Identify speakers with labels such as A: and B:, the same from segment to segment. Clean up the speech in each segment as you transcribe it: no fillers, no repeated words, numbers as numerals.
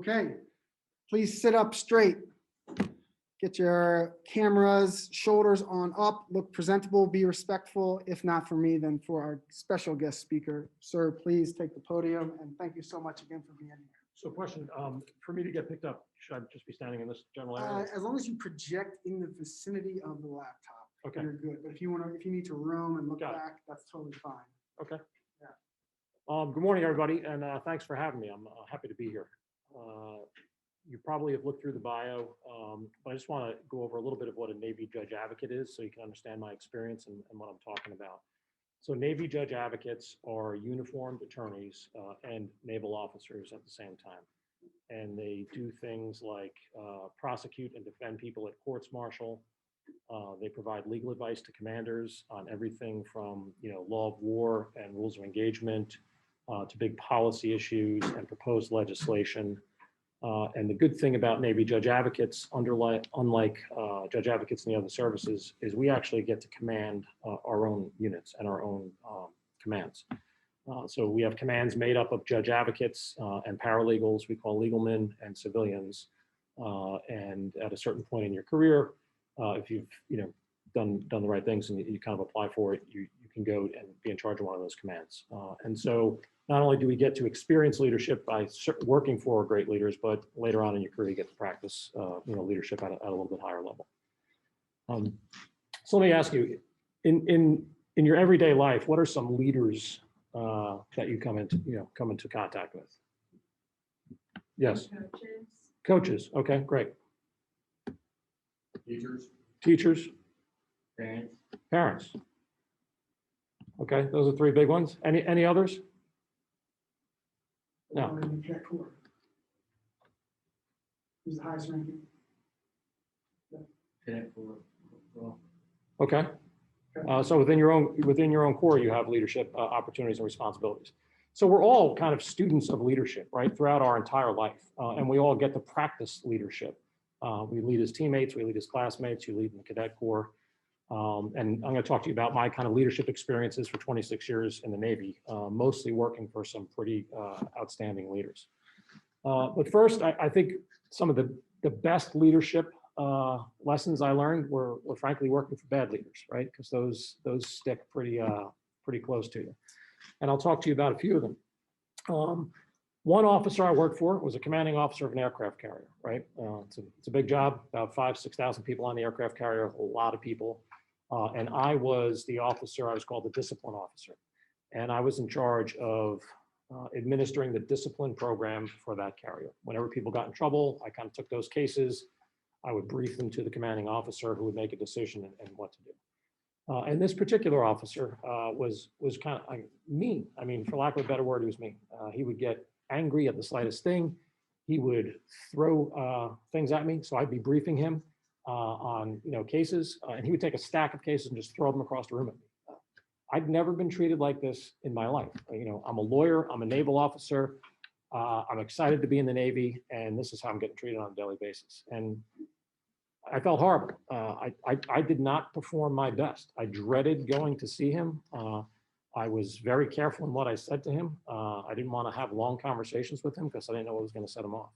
A: Okay, please sit up straight. Get your cameras, shoulders on up, look presentable, be respectful. If not for me, then for our special guest speaker. Sir, please take the podium, and thank you so much again for being here.
B: So question, for me to get picked up, should I just be standing in this general area?
A: As long as you project in the vicinity of the laptop,
B: Okay.
A: you're good. But if you need to roam and look
B: Got it.
A: back, that's totally fine.
B: Okay.
A: Yeah.
B: Good morning, everybody, and thanks for having me. I'm happy to be here. You probably have looked through the bio, but I just want to go over a little bit of what a Navy judge advocate is so you can understand my experience and what I'm talking about. So Navy judge advocates are uniformed attorneys and naval officers at the same time. And they do things like prosecute and defend people at courts martial. They provide legal advice to commanders on everything from law of war and rules of engagement to big policy issues and proposed legislation. And the good thing about Navy judge advocates, unlike judge advocates in the other services, is we actually get to command our own units and our own commands. So we have commands made up of judge advocates and paralegals, we call legalmen, and civilians. And at a certain point in your career, if you've done the right things and you kind of apply for it, you can go and be in charge of one of those commands. And so not only do we get to experience leadership by working for great leaders, but later on in your career, you get to practice leadership at a little bit higher level. So let me ask you, in your everyday life, what are some leaders that you come into contact with? Yes. Coaches. Okay, great. Teachers. Parents. Okay, those are three big ones. Any others? No.
A: Who's the highest ranking?
B: Okay. So within your own core, you have leadership opportunities and responsibilities. So we're all kind of students of leadership, right, throughout our entire life, and we all get to practice leadership. We lead as teammates, we lead as classmates, you lead in the cadet corps. And I'm going to talk to you about my kind of leadership experiences for 26 years in the Navy, mostly working for some pretty outstanding leaders. But first, I think some of the best leadership lessons I learned were frankly working for bad leaders, right? Because those stick pretty close to you. And I'll talk to you about a few of them. One officer I worked for was a commanding officer of an aircraft carrier, right? It's a big job, about 5,000-6,000 people on the aircraft carrier, a lot of people. And I was the officer, I was called the discipline officer. And I was in charge of administering the discipline program for that carrier. Whenever people got in trouble, I kind of took those cases. I would brief them to the commanding officer who would make a decision and what to do. And this particular officer was kind of mean. I mean, for lack of a better word, he was mean. He would get angry at the slightest thing. He would throw things at me. So I'd be briefing him on cases, and he would take a stack of cases and just throw them across the room at me. I'd never been treated like this in my life. I'm a lawyer, I'm a naval officer, I'm excited to be in the Navy, and this is how I'm getting treated on a daily basis. And I felt horrible. I did not perform my best. I dreaded going to see him. I was very careful in what I said to him. I didn't want to have long conversations with him because I didn't know what was going to set him off.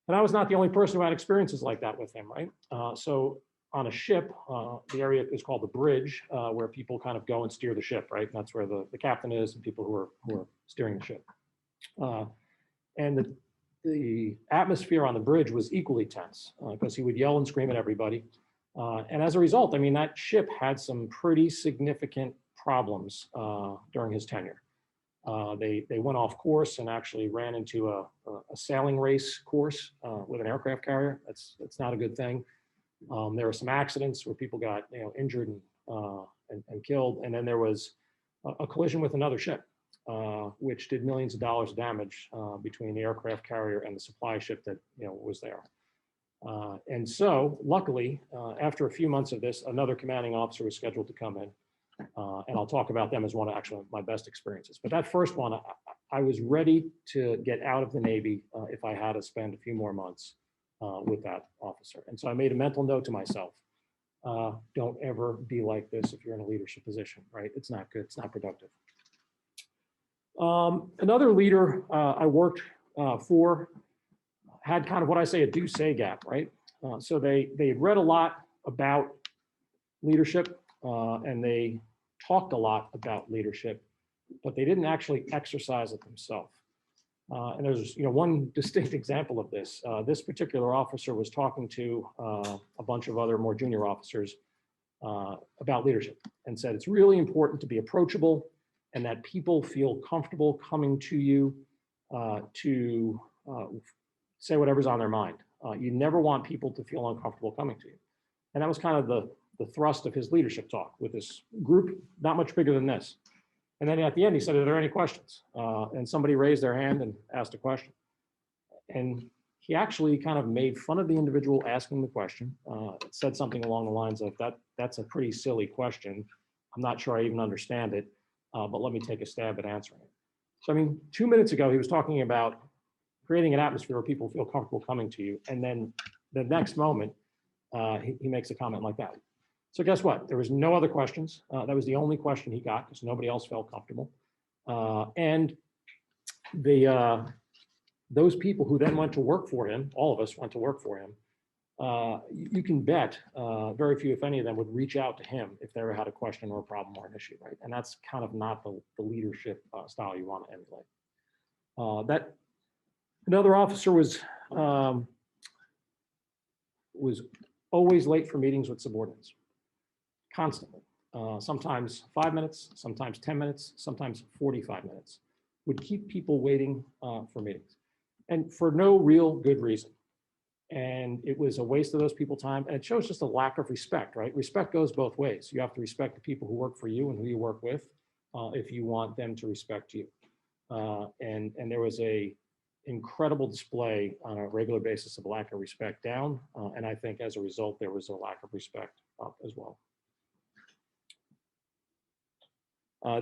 B: And I was not the only person who had experiences like that with him, right? So on a ship, the area is called the bridge, where people kind of go and steer the ship, right? And that's where the captain is and people who are steering the ship. And the atmosphere on the bridge was equally tense because he would yell and scream at everybody. And as a result, I mean, that ship had some pretty significant problems during his tenure. They went off course and actually ran into a sailing race course with an aircraft carrier. That's not a good thing. There were some accidents where people got injured and killed, and then there was a collision with another ship, which did millions of dollars of damage between the aircraft carrier and the supply ship that was there. And so, luckily, after a few months of this, another commanding officer was scheduled to come in. And I'll talk about them as one of actually my best experiences. But that first one, I was ready to get out of the Navy if I had to spend a few more months with that officer. And so I made a mental note to myself, don't ever be like this if you're in a leadership position, right? It's not good, it's not productive. Another leader I worked for had kind of what I say a do-say gap, right? So they had read a lot about leadership and they talked a lot about leadership, but they didn't actually exercise it themselves. And there's one distinct example of this. This particular officer was talking to a bunch of other more junior officers about leadership and said it's really important to be approachable and that people feel comfortable coming to you to say whatever's on their mind. You never want people to feel uncomfortable coming to you. And that was kind of the thrust of his leadership talk with this group, not much bigger than this. And then at the end, he said, are there any questions? And somebody raised their hand and asked a question. And he actually kind of made fun of the individual asking the question, said something along the lines of, that's a pretty silly question. I'm not sure I even understand it, but let me take a stab at answering it. So, I mean, 2 minutes ago, he was talking about creating an atmosphere where people feel comfortable coming to you. And then the next moment, he makes a comment like that. So guess what? There was no other questions. That was the only question he got because nobody else felt comfortable. And those people who then went to work for him, all of us went to work for him, you can bet very few, if any of them, would reach out to him if they ever had a question or a problem or an issue, right? And that's kind of not the leadership style you want to emulate. Another officer was always late for meetings with subordinates, constantly. Sometimes 5 minutes, sometimes 10 minutes, sometimes 45 minutes. Would keep people waiting for meetings, and for no real good reason. And it was a waste of those people's time, and it shows just a lack of respect, right? Respect goes both ways. You have to respect the people who work for you and who you work with if you want them to respect you. And there was a incredible display on a regular basis of lack of respect down, and I think as a result, there was a lack of respect up as well.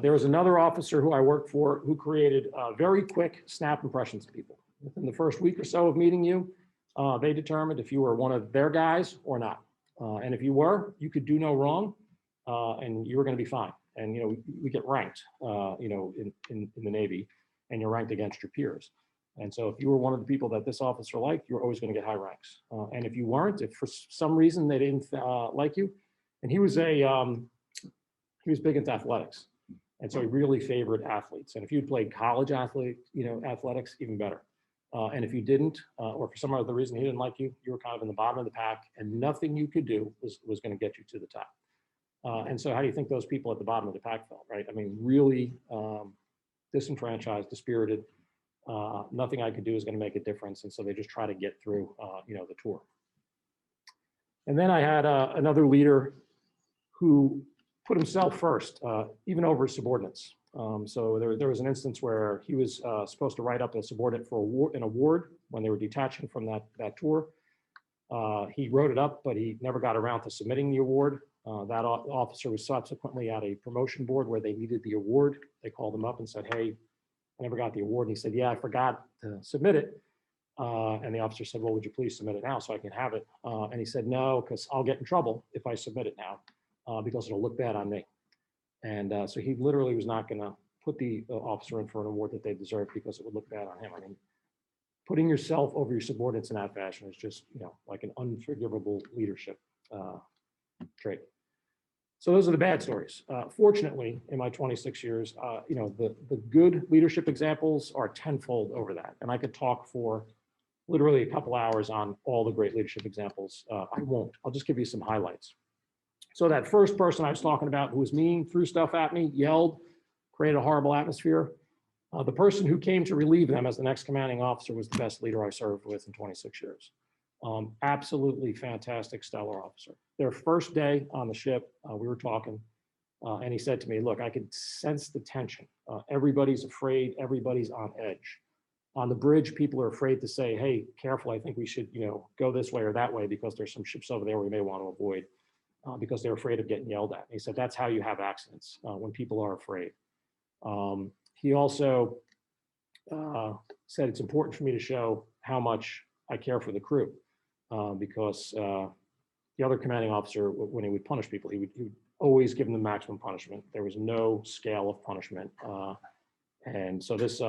B: There was another officer who I worked for who created very quick snap impressions of people. Within the first week or so of meeting you, they determined if you were one of their guys or not. And if you were, you could do no wrong, and you were going to be fine. And we get ranked, in the Navy, and you're ranked against your peers. And so if you were one of the people that this officer liked, you're always going to get high ranks. And if you weren't, if for some reason they didn't like you, and he was big into athletics. And so he really favored athletes. And if you'd played college athletics, even better. And if you didn't, or for some other reason he didn't like you, you were kind of in the bottom of the pack, and nothing you could do was going to get you to the top. And so how do you think those people at the bottom of the pack felt, right? I mean, really disenfranchised, dispirited. Nothing I could do is going to make a difference. And so they just try to get through, the tour. And then I had another leader who put himself first, even over his subordinates. So there was an instance where he was supposed to write up a subordinate for an award when they were detaching from that tour. He wrote it up, but he never got around to submitting the award. That officer was subsequently at a promotion board where they needed the award. They called him up and said, hey, I never got the award. And he said, yeah, I forgot to submit it. And the officer said, well, would you please submit it now so I can have it? And he said, no, because I'll get in trouble if I submit it now because it'll look bad on me. And so he literally was not going to put the officer in for an award that they deserved because it would look bad on him. I mean, putting yourself over your subordinates in that fashion is just, like an unforgivable leadership trait. So those are the bad stories. Fortunately, in my 26 years, the good leadership examples are tenfold over that. And I could talk for literally a couple hours on all the great leadership examples. I won't. I'll just give you some highlights. So that first person I was talking about who was mean, threw stuff at me, yelled, created a horrible atmosphere. The person who came to relieve them as the next commanding officer was the best leader I served with in 26 years. Absolutely fantastic, stellar officer. Their first day on the ship, we were talking, and he said to me, look, I could sense the tension. Everybody's afraid, everybody's on edge. On the bridge, people are afraid to say, hey, careful, I think we should, go this way or that way because there's some ships over there we may want to avoid. Because they're afraid of getting yelled at. He said, that's how you have accidents, when people are afraid. He also said it's important for me to show how much I care for the crew because the other commanding officer, when he would punish people, he would always give them the maximum punishment. There was no scale of punishment. And so this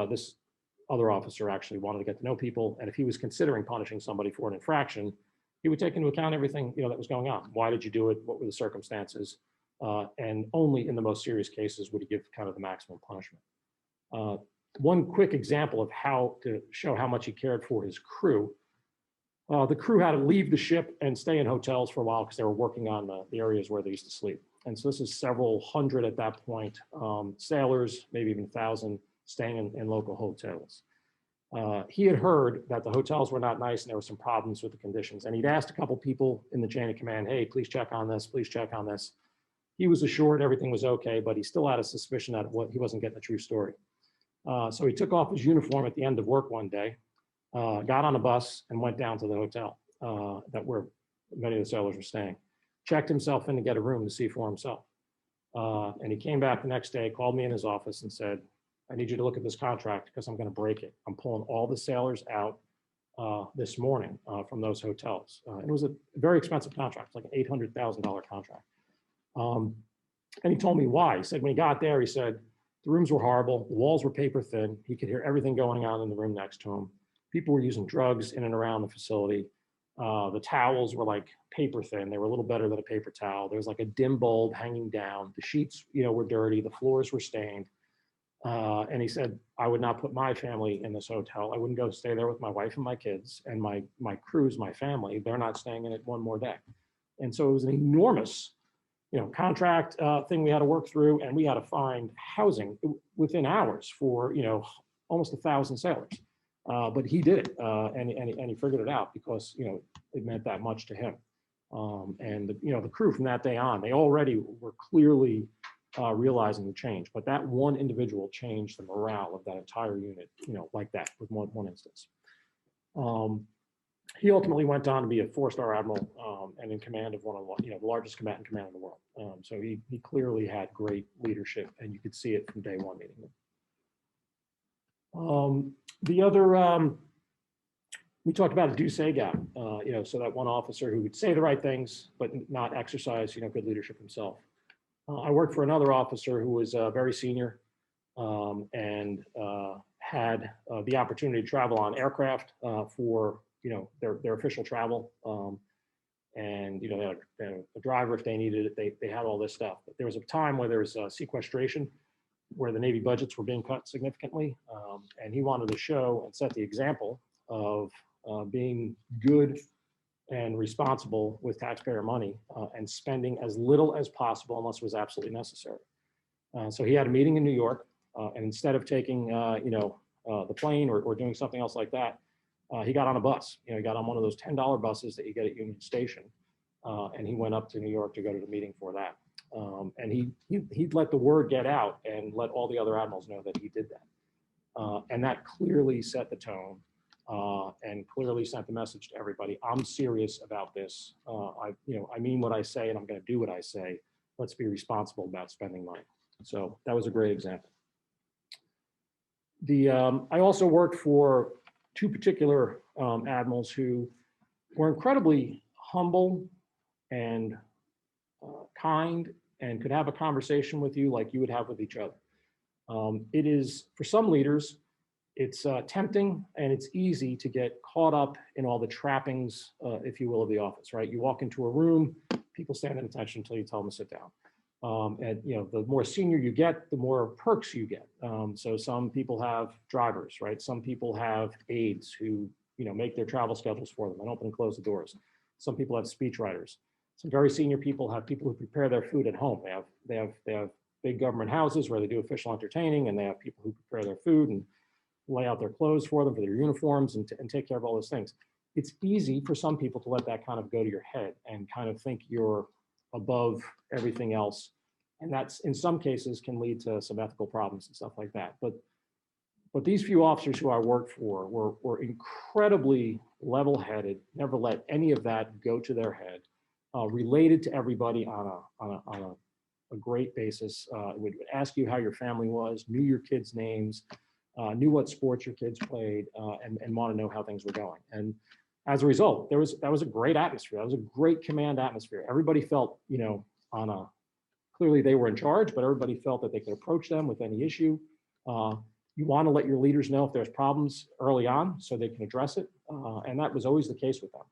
B: other officer actually wanted to get to know people. And if he was considering punishing somebody for an infraction, he would take into account everything, that was going on. Why did you do it? What were the circumstances? And only in the most serious cases would he give kind of the maximum punishment. One quick example of how to show how much he cared for his crew. The crew had to leave the ship and stay in hotels for a while because they were working on the areas where they used to sleep. And so this is several hundred at that point, sailors, maybe even 1,000, staying in local hotels. He had heard that the hotels were not nice and there were some problems with the conditions. And he'd asked a couple people in the chain of command, hey, please check on this, please check on this. He was assured everything was okay, but he still had a suspicion that he wasn't getting the true story. So he took off his uniform at the end of work one day, got on a bus and went down to the hotel where many of the sailors were staying, checked himself in to get a room to see for himself. And he came back the next day, called me in his office and said, I need you to look at this contract because I'm going to break it. I'm pulling all the sailors out this morning from those hotels. It was a very expensive contract, like an $800,000 contract. And he told me why. He said when he got there, he said the rooms were horrible. The walls were paper thin. He could hear everything going on in the room next to him. People were using drugs in and around the facility. The towels were like paper thin. They were a little better than a paper towel. There was like a dim bulb hanging down. The sheets, were dirty. The floors were stained. And he said, I would not put my family in this hotel. I wouldn't go stay there with my wife and my kids and my crew's my family. They're not staying in it one more day. And so it was an enormous, contract thing we had to work through, and we had to find housing within hours for, almost 1,000 sailors. But he did it, and he figured it out because, it meant that much to him. And the crew from that day on, they already were clearly realizing the change, but that one individual changed the morale of that entire unit, like that with one instance. He ultimately went on to be a 4-star admiral and in command of one of the largest combatant command in the world. So he clearly had great leadership, and you could see it from day one meeting him. The other, we talked about a do-say gap, so that one officer who would say the right things, but not exercise, good leadership himself. I worked for another officer who was very senior and had the opportunity to travel on aircraft for their official travel, and they had a driver if they needed it. They had all this stuff. But there was a time where there was sequestration, where the Navy budgets were being cut significantly, and he wanted to show and set the example of being good and responsible with taxpayer money and spending as little as possible unless it was absolutely necessary. So he had a meeting in New York, and instead of taking the plane or doing something else like that, he got on a bus. He got on one of those $10 buses that you get at Union Station, and he went up to New York to go to the meeting for that. And he'd let the word get out and let all the other admirals know that he did that. And that clearly set the tone and clearly sent the message to everybody. I'm serious about this. I mean what I say, and I'm going to do what I say. Let's be responsible about spending money. So that was a great example. I also worked for 2 particular admirals who were incredibly humble and kind and could have a conversation with you like you would have with each other. It is, for some leaders, it's tempting and it's easy to get caught up in all the trappings, if you will, of the office, right? You walk into a room, people stand at attention until you tell them to sit down. And the more senior you get, the more perks you get. So some people have drivers, right? Some people have aides who make their travel schedules for them and open and close the doors. Some people have speech writers. Some very senior people have people who prepare their food at home. They have big government houses where they do official entertaining, and they have people who prepare their food and lay out their clothes for them, for their uniforms, and take care of all those things. It's easy for some people to let that kind of go to your head and kind of think you're above everything else. And that's, in some cases, can lead to some ethical problems and stuff like that. But these few officers who I worked for were incredibly level-headed, never let any of that go to their head, related to everybody on a great basis. Would ask you how your family was, knew your kids' names, knew what sports your kids played, and want to know how things were going. And as a result, that was a great atmosphere. That was a great command atmosphere. Everybody felt, on a, clearly they were in charge, but everybody felt that they could approach them with any issue. You want to let your leaders know if there's problems early on so they can address it. And that was always the case with them.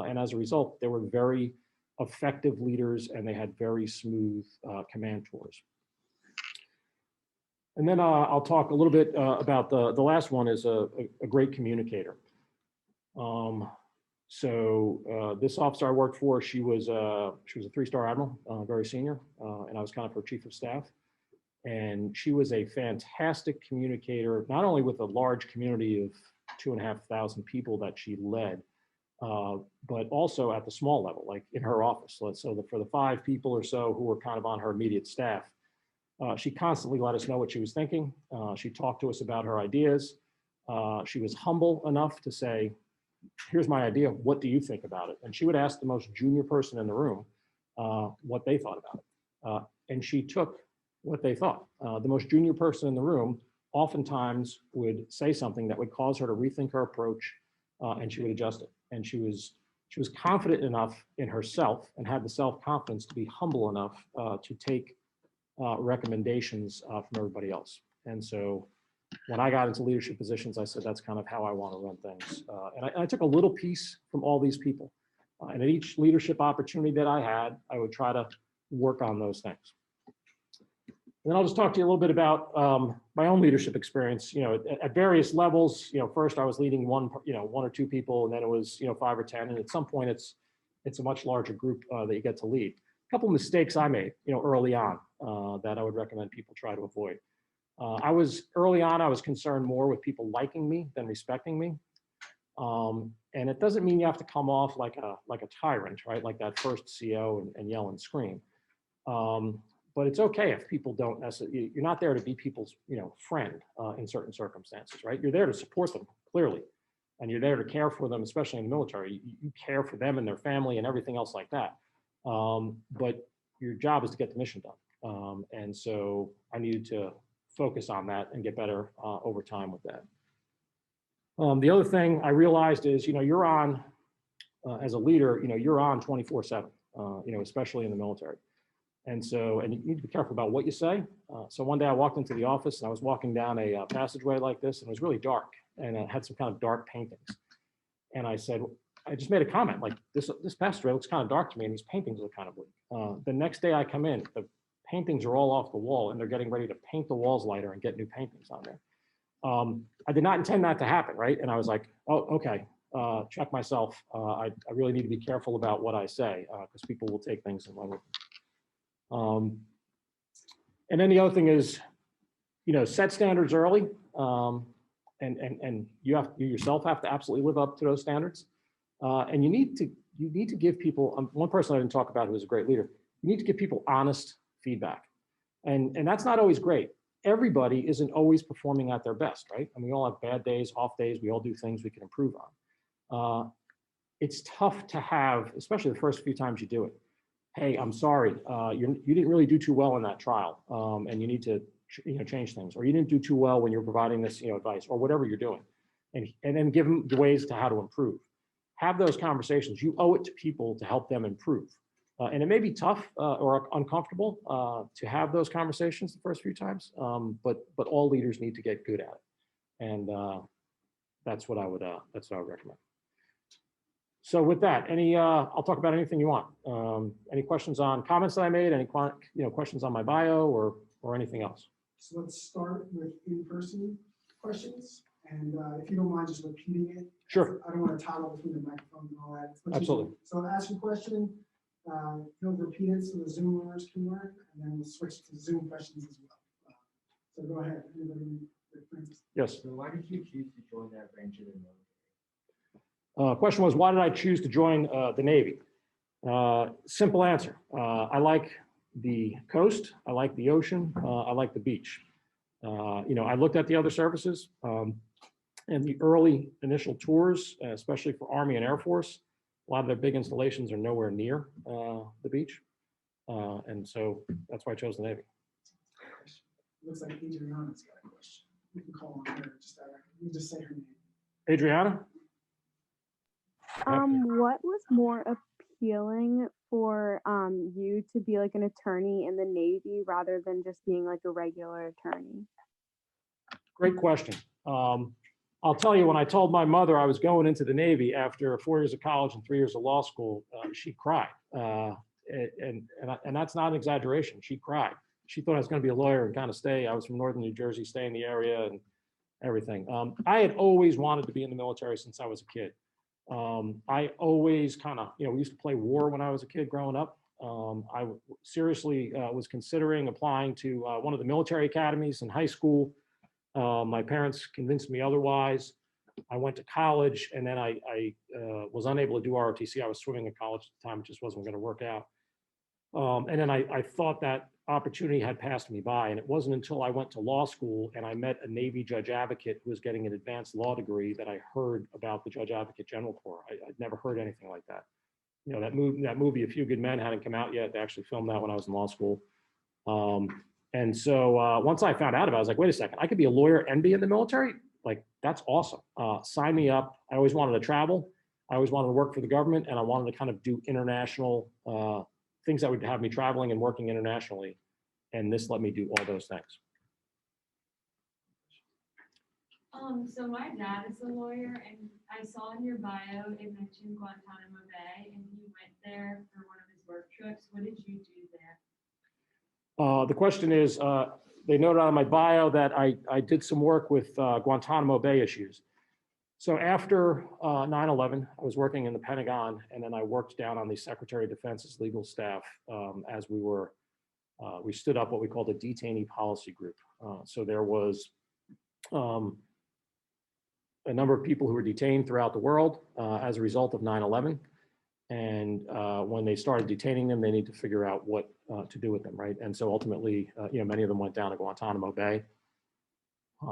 B: And as a result, they were very effective leaders and they had very smooth command tours. And then I'll talk a little bit about the last one is a great communicator. This officer I worked for, she was a 3-star admiral, very senior, and I was kind of her chief of staff. And she was a fantastic communicator, not only with a large community of 2,500 people that she led, but also at the small level, like in her office. So for the 5 people or so who were kind of on her immediate staff, she constantly let us know what she was thinking. She talked to us about her ideas. She was humble enough to say, here's my idea, what do you think about it? And she would ask the most junior person in the room what they thought about it. And she took what they thought. The most junior person in the room oftentimes would say something that would cause her to rethink her approach, and she would adjust it. And she was confident enough in herself and had the self-confidence to be humble enough to take recommendations from everybody else. And so when I got into leadership positions, I said, that's kind of how I want to run things. And I took a little piece from all these people. And at each leadership opportunity that I had, I would try to work on those things. And then I'll just talk to you a little bit about my own leadership experience. At various levels. First I was leading one or 2 people, and then it was 5 or 10. And at some point, it's a much larger group that you get to lead. A couple of mistakes I made, early on that I would recommend people try to avoid. Early on, I was concerned more with people liking me than respecting me. And it doesn't mean you have to come off like a tyrant, right? Like that first CO and yell and scream. But it's okay if people don't necessarily, you're not there to be people's, friend in certain circumstances, right? You're there to support them, clearly. And you're there to care for them, especially in the military. You care for them and their family and everything else like that. But your job is to get the mission done. And so I needed to focus on that and get better over time with that. The other thing I realized is, you're on, as a leader, you're on 24/7, especially in the military. And you need to be careful about what you say. So one day I walked into the office and I was walking down a passageway like this, and it was really dark and it had some kind of dark paintings. And I said, I just made a comment like, this passageway looks kind of dark to me and these paintings look kind of bleak. The next day I come in, the paintings are all off the wall and they're getting ready to paint the walls lighter and get new paintings on there. I did not intend that to happen, right? And I was like, oh, okay, check myself. I really need to be careful about what I say because people will take things and run with them. And then the other thing is, set standards early, and you yourself have to absolutely live up to those standards. And you need to give people. One person I didn't talk about who was a great leader. You need to give people honest feedback, and that's not always great. Everybody isn't always performing at their best, right? And we all have bad days, off days. We all do things we can improve on. It's tough to have, especially the first few times you do it. Hey, I'm sorry, you didn't really do too well in that trial, and you need to change things, or you didn't do too well when you're providing this advice, or whatever you're doing, and then give them the ways to how to improve. Have those conversations. You owe it to people to help them improve, and it may be tough or uncomfortable to have those conversations the first few times, but all leaders need to get good at it, and that's what I would recommend. So with that, I'll talk about anything you want. Any questions on comments that I made? Any questions on my bio or anything else?
A: So let's start with in-person questions. And if you don't mind just repeating it.
B: Sure.
A: I don't want to toggle between the microphone and all that.
B: Absolutely.
A: So I'll ask you a question. He'll repeat it so the Zoom learners can learn, and then we'll switch to Zoom questions as well. So go ahead. Anybody?
B: Yes.
C: So why did you choose to join that branch of the military?
B: Question was, why did I choose to join the Navy? Simple answer. I like the coast. I like the ocean. I like the beach. I looked at the other services and the early initial tours, especially for Army and Air Force. A lot of their big installations are nowhere near the beach. And so that's why I chose the Navy.
A: Looks like Adriana's got a question. You can call on her. You just say her name.
B: Adriana?
D: What was more appealing for you to be like an attorney in the Navy rather than just being like a regular attorney?
B: Great question. I'll tell you, when I told my mother I was going into the Navy after 4 years of college and 3 years of law school, she cried. And that's not an exaggeration. She cried. She thought I was going to be a lawyer and kind of stay. I was from northern New Jersey, stay in the area and everything. I had always wanted to be in the military since I was a kid. I always kind of, we used to play war when I was a kid growing up. I seriously was considering applying to one of the military academies in high school. My parents convinced me otherwise. I went to college, and then I was unable to do ROTC. I was swimming in college at the time. It just wasn't going to work out. And then I thought that opportunity had passed me by. And it wasn't until I went to law school and I met a Navy judge advocate who was getting an advanced law degree that I heard about the Judge Advocate General Corps. I'd never heard anything like that. That movie, A Few Good Men, hadn't come out yet. They actually filmed that when I was in law school. And so once I found out about it, I was like, wait a second, I could be a lawyer and be in the military? Like, that's awesome. Sign me up. I always wanted to travel. I always wanted to work for the government, and I wanted to kind of do international things that would have me traveling and working internationally. And this let me do all those things.
E: So my dad is a lawyer, and I saw in your bio it mentioned Guantanamo Bay, and he went there for one of his work trips. What did you do there?
B: The question is, they noted on my bio that I did some work with Guantanamo Bay issues. So after 9/11, I was working in the Pentagon, and then I worked down on the Secretary of Defense's legal staff as we stood up what we called a detainee policy group. So there was a number of people who were detained throughout the world as a result of 9/11. And when they started detaining them, they need to figure out what to do with them, right? And so ultimately, many of them went down to Guantanamo Bay.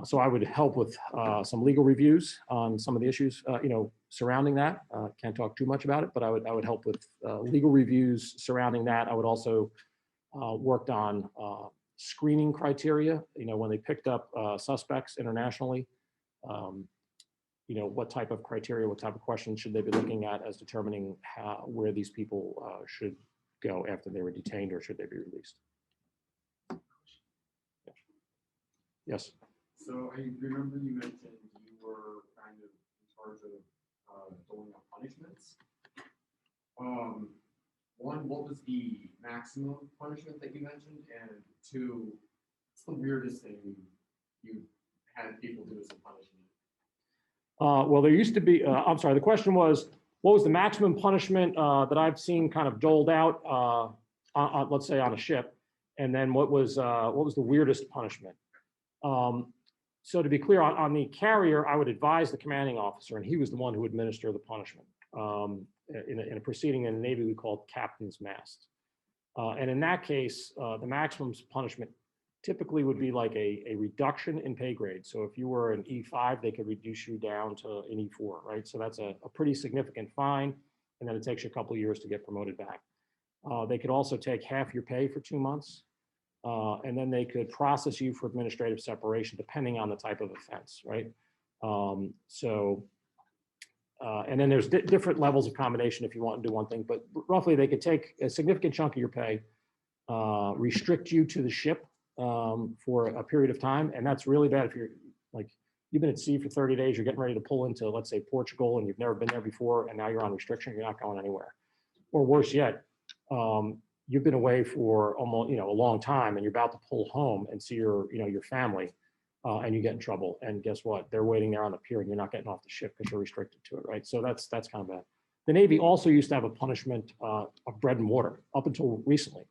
B: So I would help with some legal reviews on some of the issues, surrounding that. Can't talk too much about it, but I would help with legal reviews surrounding that. I would also worked on screening criteria. When they picked up suspects internationally, what type of criteria, what type of questions should they be looking at as determining where these people should go after they were detained, or should they be released? Yes.
F: So I remember you mentioned you were kind of in charge of doling out punishments. One, what was the maximum punishment that you mentioned? And two, what's the weirdest thing you had people do as a punishment?
B: Well, there used to be, I'm sorry, the question was, what was the maximum punishment that I've seen kind of doled out, on, let's say, on a ship? And then what was the weirdest punishment? So to be clear, on the carrier, I would advise the commanding officer, and he was the one who would administer the punishment. In a proceeding in the Navy, we called captain's mast. And in that case, the maximum punishment typically would be like a reduction in pay grade. So if you were an E5, they could reduce you down to an E4, right? So that's a pretty significant fine, and then it takes you a couple of years to get promoted back. They could also take half your pay for 2 months, and then they could process you for administrative separation, depending on the type of offense, right? And then there's different levels of combination if you want to do one thing, but roughly they could take a significant chunk of your pay, restrict you to the ship for a period of time. And that's really bad if you're like, you've been at sea for 30 days, you're getting ready to pull into, let's say, Portugal, and you've never been there before, and now you're on restriction, you're not going anywhere. Or worse yet, you've been away for almost, a long time, and you're about to pull home and see your family, and you get in trouble. And guess what? They're waiting there on the pier, and you're not getting off the ship because you're restricted to it, right? So that's kind of bad. The Navy also used to have a punishment of bread and water up until recently.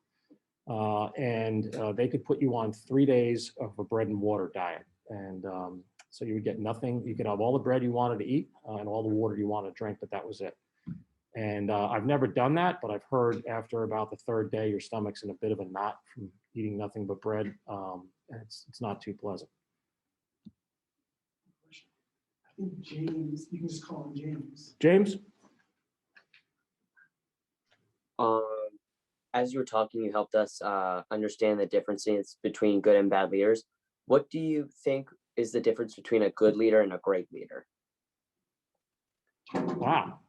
B: And they could put you on 3 days of a bread and water diet. And so you would get nothing. You could have all the bread you wanted to eat and all the water you wanted to drink, but that was it. And I've never done that, but I've heard after about the third day, your stomach's in a bit of a knot from eating nothing but bread. And it's not too pleasant.
A: I think James, you can just call him James.
B: James?
G: As you were talking, you helped us understand the differences between good and bad leaders. What do you think is the difference between a good leader and a great leader?
B: Wow,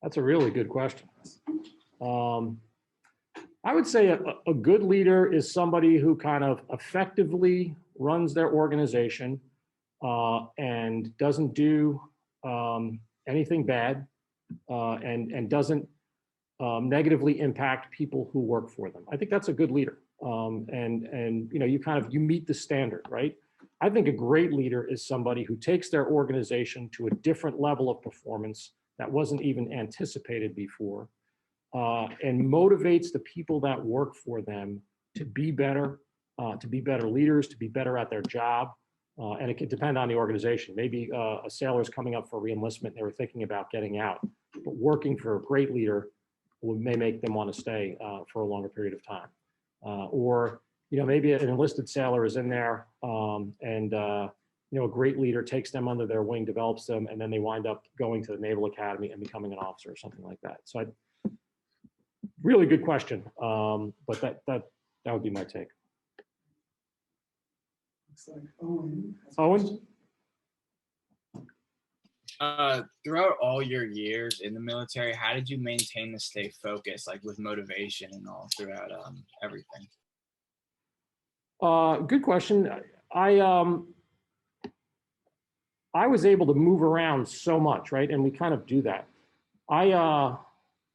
B: that's a really good question. I would say a good leader is somebody who kind of effectively runs their organization, and doesn't do anything bad and doesn't negatively impact people who work for them. I think that's a good leader. And you know, you meet the standard, right? I think a great leader is somebody who takes their organization to a different level of performance that wasn't even anticipated before, and motivates the people that work for them to be better leaders, to be better at their job. And it could depend on the organization. Maybe a sailor's coming up for reenlistment, they were thinking about getting out, but working for a great leader may make them want to stay for a longer period of time. Or, you know, maybe an enlisted sailor is in there and you know, a great leader takes them under their wing, develops them, and then they wind up going to the Naval Academy and becoming an officer or something like that. So really good question. But that would be my take.
A: Looks like Owen. has a
B: Owen?
A: question.
H: Throughout all your years in the military, how did you maintain to stay focused, like with motivation and all throughout everything?
B: Good question. I was able to move around so much, right? And we kind of do that. I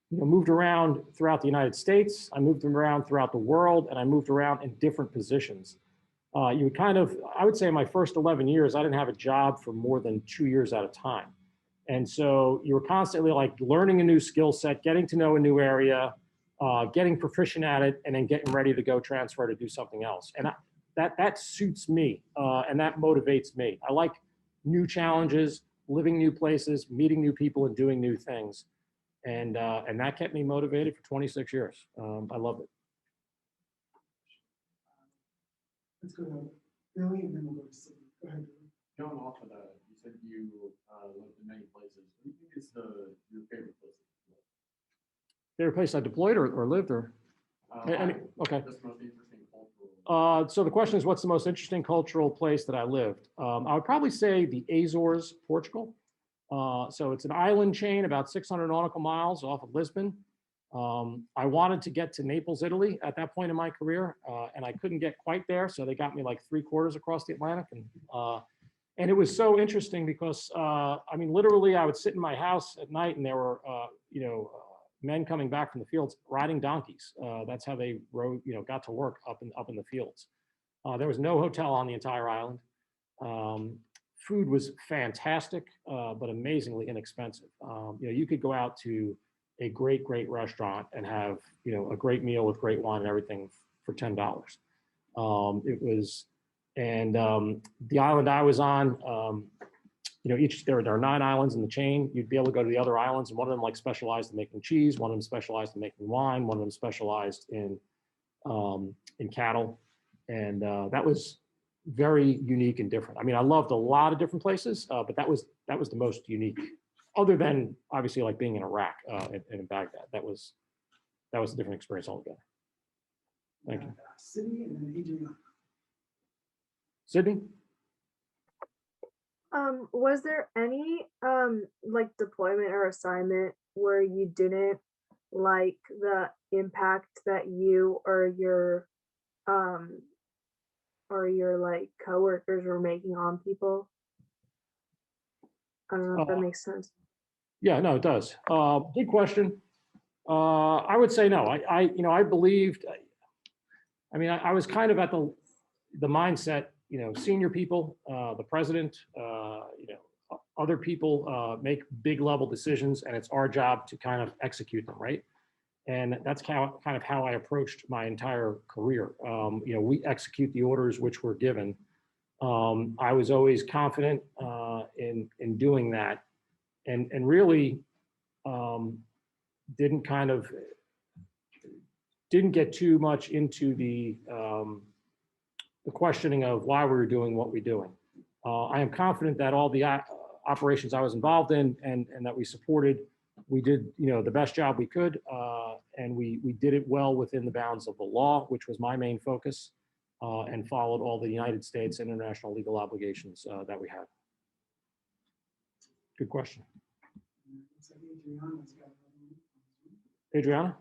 B: you know, moved around throughout the United States. I moved around throughout the world, and I moved around in different positions. I would say in my first 11 years, I didn't have a job for more than 2 years at a time. And so you were constantly like learning a new skill set, getting to know a new area, getting proficient at it, and then getting ready to go transfer to do something else. And that suits me, and that motivates me. I like new challenges, living new places, meeting new people, and doing new things. And that kept me motivated for 26 years. I love it.
A: Let's go to Billy and then we'll go to Cindy. Go ahead, Billy.
F: Going off of that, you said you lived in many places. What do you think is your favorite place?
B: Favorite place I deployed or lived or? Okay.
F: That's the most interesting cultural.
B: So the question is, what's the most interesting cultural place that I lived? I would probably say the Azores, Portugal. So it's an island chain about 600 nautical miles off of Lisbon. I wanted to get to Naples, Italy at that point in my career, and I couldn't get quite there. So they got me like 3/4 across the Atlantic. And it was so interesting because, I mean, literally I would sit in my house at night and there were, you know, men coming back from the fields riding donkeys. That's how they rode, you know, got to work up in the fields. There was no hotel on the entire island. Food was fantastic, but amazingly inexpensive. You know, you could go out to a great restaurant and have, you know, a great meal with great wine and everything for $10. It was, and the island I was on, you know, there are 9 islands in the chain. You'd be able to go to the other islands, and one of them like specialized in making cheese, one of them specialized in making wine, one of them specialized in cattle, and that was very unique and different. I mean, I loved a lot of different places, but that was the most unique, other than obviously like being in Iraq and in Baghdad. That was a different experience altogether. Thank you.
A: Sydney and then Adriana.
B: Sydney?
I: Was there any like deployment or assignment where you didn't like the impact that you or your like coworkers were making on people? I don't know if that makes sense.
B: Yeah, no, it does. Good question. I would say no. I believed. I mean, I was kind of at the mindset. You know, senior people, the president, you know, other people make big level decisions, and it's our job to kind of execute them, right? And that's kind of how I approached my entire career. You know, we execute the orders which were given. I was always confident in doing that, and really didn't get too much into the questioning of why we were doing what we're doing. I am confident that all the operations I was involved in and that we supported, we did, you know, the best job we could, and we did it well within the bounds of the law, which was my main focus, and followed all the United States and international legal obligations that we have. Good question.
A: Looks like Adriana's got another one.
B: Adriana?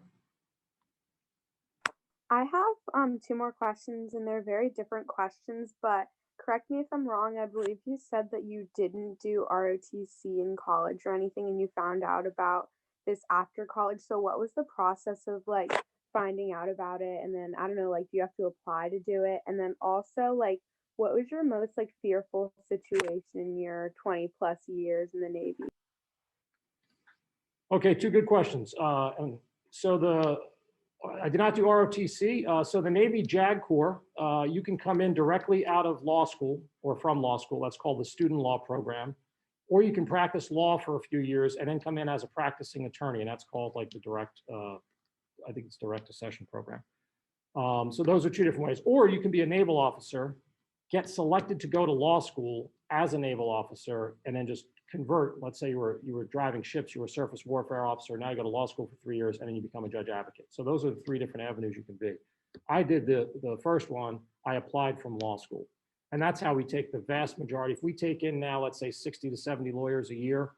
D: I have 2 more questions, and they're very different questions, but correct me if I'm wrong. I believe you said that you didn't do ROTC in college or anything, and you found out about this after college. So what was the process of like finding out about it? And then I don't know, like, do you have to apply to do it? And then also, like, what was your most like fearful situation in your 20 plus years in the Navy?
B: Okay, two good questions. And so I did not do ROTC. So the Navy JAG Corps, you can come in directly out of law school or from law school. That's called the student law program. Or you can practice law for a few years and then come in as a practicing attorney. And that's called like the direct, I think it's direct accession program. So those are two different ways. Or you can be a naval officer, get selected to go to law school as a naval officer, and then just convert. Let's say you were driving ships, you were a surface warfare officer, now you go to law school for 3 years, and then you become a judge advocate. So those are the three different avenues you can be. I did the first one. I applied from law school. And that's how we take the vast majority. If we take in now, let's say 60 to 70 lawyers a year,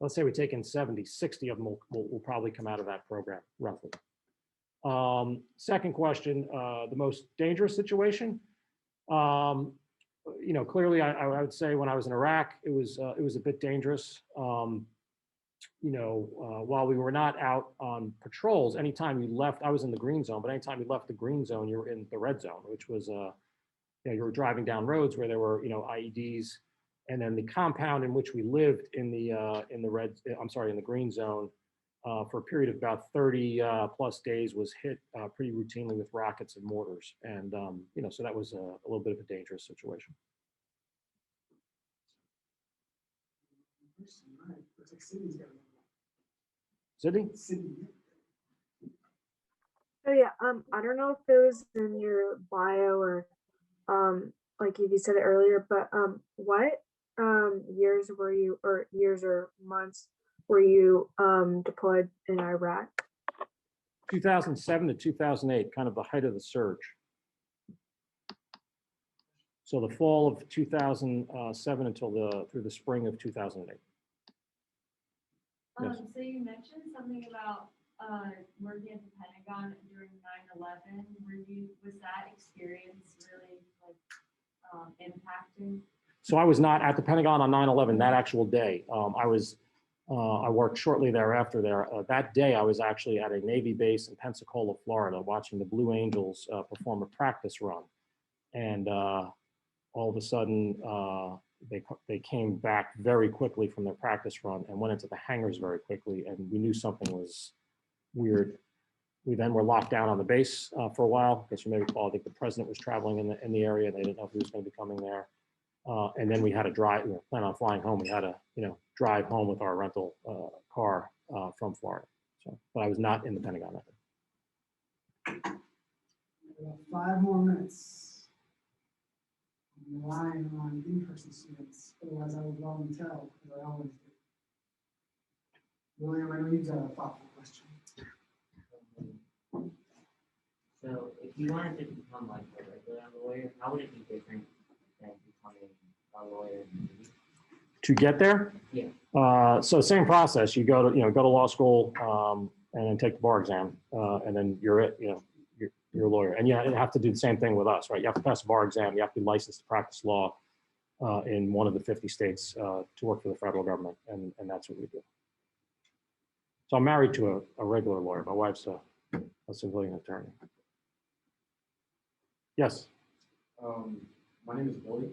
B: let's say we take in 70, 60 of them will probably come out of that program, roughly. Second question, the most dangerous situation. You know, clearly I would say when I was in Iraq, it was a bit dangerous. You know, while we were not out on patrols, anytime you left, I was in the green zone, but anytime you left the green zone, you were in the red zone, which was, you know, you were driving down roads where there were, you know, IEDs, and then the compound in which we lived in the green zone for a period of about 30 plus days was hit pretty routinely with rockets and mortars. And, you know, so that was a little bit of a dangerous situation. Sydney?
I: Oh yeah, I don't know if it was in your bio or like if you said it earlier, but what years were you, or years or months were you deployed in Iraq?
B: 2007 to 2008, kind of the height of the surge. So the fall of 2007 until through the spring of 2008. Yes.
E: So you mentioned something about working at the Pentagon during 9/11. Was that experience really like impacting?
B: So I was not at the Pentagon on 9/11 that actual day. I worked shortly thereafter there. That day, I was actually at a Navy base in Pensacola, Florida, watching the Blue Angels perform a practice run. And all of a sudden, they came back very quickly from their practice run and went into the hangars very quickly. And we knew something was weird. We then were locked down on the base for a while, because you may recall, I think the president was traveling in the area. They didn't know if he was going to be coming there. And then we had to drive, plan on flying home. We had to, drive home with our rental car from Florida. So, but I was not in the Pentagon that day.
A: About 5 more minutes. I'm relying on in-person students, otherwise I would volunteer, as I always do. William, I know you've got a thoughtful question.
C: So if you wanted to become like a regular lawyer, how would it be different than becoming a lawyer?
B: To get there?
C: Yeah.
B: So same process. You go to law school and then take the bar exam, and then you're a lawyer. And you have to do the same thing with us, right? You have to pass a bar exam. You have to be licensed to practice law in one of the 50 states to work for the federal government, and that's what we do. So I'm married to a regular lawyer. My wife's a civilian attorney. Yes.
F: My name is Billy.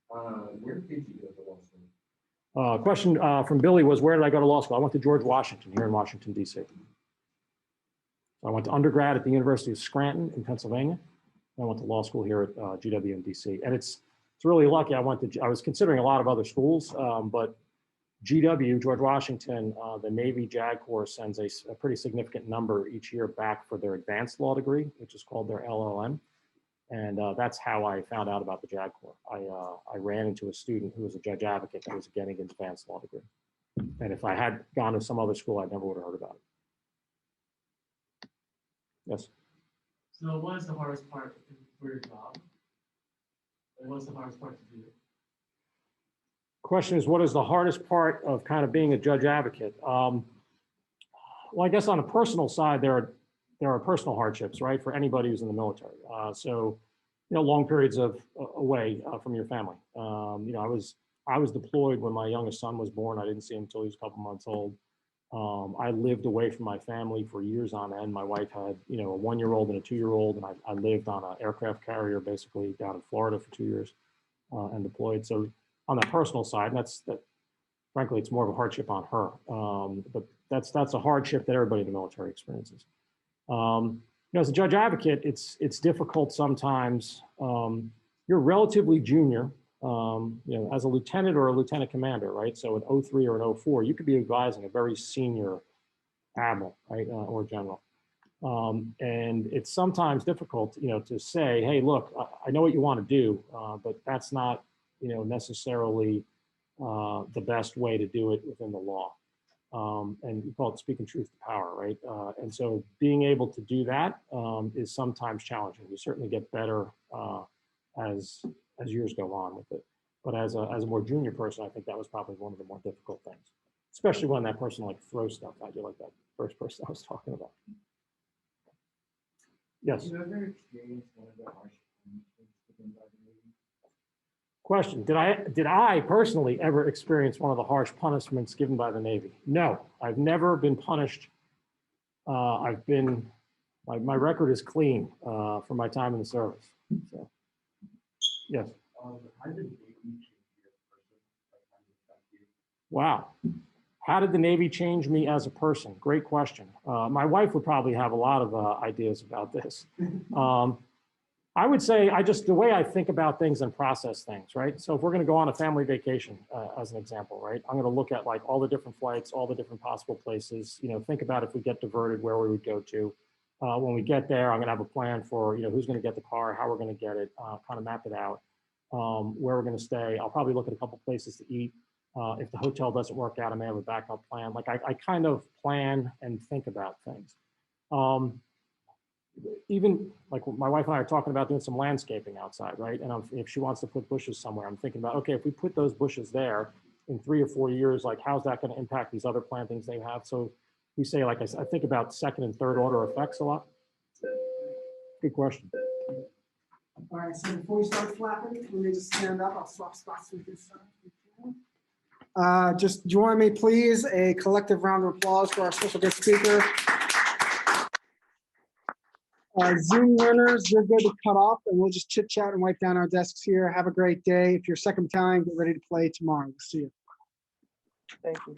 F: Where did you go to law school?
B: Question from Billy was, where did I go to law school? I went to George Washington here in Washington, D.C. I went to undergrad at the University of Scranton in Pennsylvania. I went to law school here at GW in D.C. And it's really lucky. I was considering a lot of other schools, but GW, George Washington, the Navy JAG Corps sends a pretty significant number each year back for their advanced law degree, which is called their LLM. And that's how I found out about the JAG Corps. I ran into a student who was a judge advocate that was getting an advanced law degree. And if I had gone to some other school, I never would have heard about it. Yes.
J: So what is the hardest part for your job? And what's the hardest part to do?
B: Question is, what is the hardest part of kind of being a judge advocate? Well, I guess on a personal side, there are personal hardships, right, for anybody who's in the military. So, long periods of away from your family. I was deployed when my youngest son was born. I didn't see him until he was a couple months old. I lived away from my family for years on end. My wife had, a 1-year-old and a 2-year-old, and I lived on an aircraft carrier basically down in Florida for 2 years and deployed. So on the personal side, and frankly, it's more of a hardship on her. But that's a hardship that everybody in the military experiences. As a judge advocate, it's difficult sometimes. You're relatively junior, as a lieutenant or a lieutenant commander, right? So an 03 or an 04, you could be advising a very senior admiral, right, or general. And it's sometimes difficult, to say, hey, look, I know what you want to do, but that's not, necessarily the best way to do it within the law. And you call it speaking truth to power, right? And so being able to do that is sometimes challenging. You certainly get better as years go on with it. But as a more junior person, I think that was probably one of the more difficult things, especially when that person like throws stuff at you, like that first person I was talking about. Yes.
J: Have you ever experienced one of the harsh punishments given by the Navy?
B: Question, did I personally ever experience one of the harsh punishments given by the Navy? No, I've never been punished. My record is clean from my time in the service. So, yes.
J: How did the Navy change you as a person? Like, how did it affect you?
B: Wow. How did the Navy change me as a person? Great question. My wife would probably have a lot of ideas about this. I would say the way I think about things and process things, right? So if we're going to go on a family vacation, as an example, right? I'm going to look at like all the different flights, all the different possible places, think about if we get diverted, where we would go to. When we get there, I'm going to have a plan for, who's going to get the car, how we're going to get it, kind of map it out, where we're going to stay. I'll probably look at a couple places to eat. If the hotel doesn't work out, I may have a backup plan. Like I kind of plan and think about things. Even like my wife and I are talking about doing some landscaping outside, right? And if she wants to put bushes somewhere, I'm thinking about, okay, if we put those bushes there in 3 or 4 years, like how's that going to impact these other plantings they have? So we say, like I think about second and third order effects a lot. Good question.
A: All right, so before we start flapping, let me just stand up. I'll swap spots with this side. Just join me, please. A collective round of applause for our special guest speaker. Zoom learners, you're good to cut off, and we'll just chit chat and wipe down our desks here. Have a great day. If you're second time, get ready to play tomorrow. We'll see you.
K: Thank you.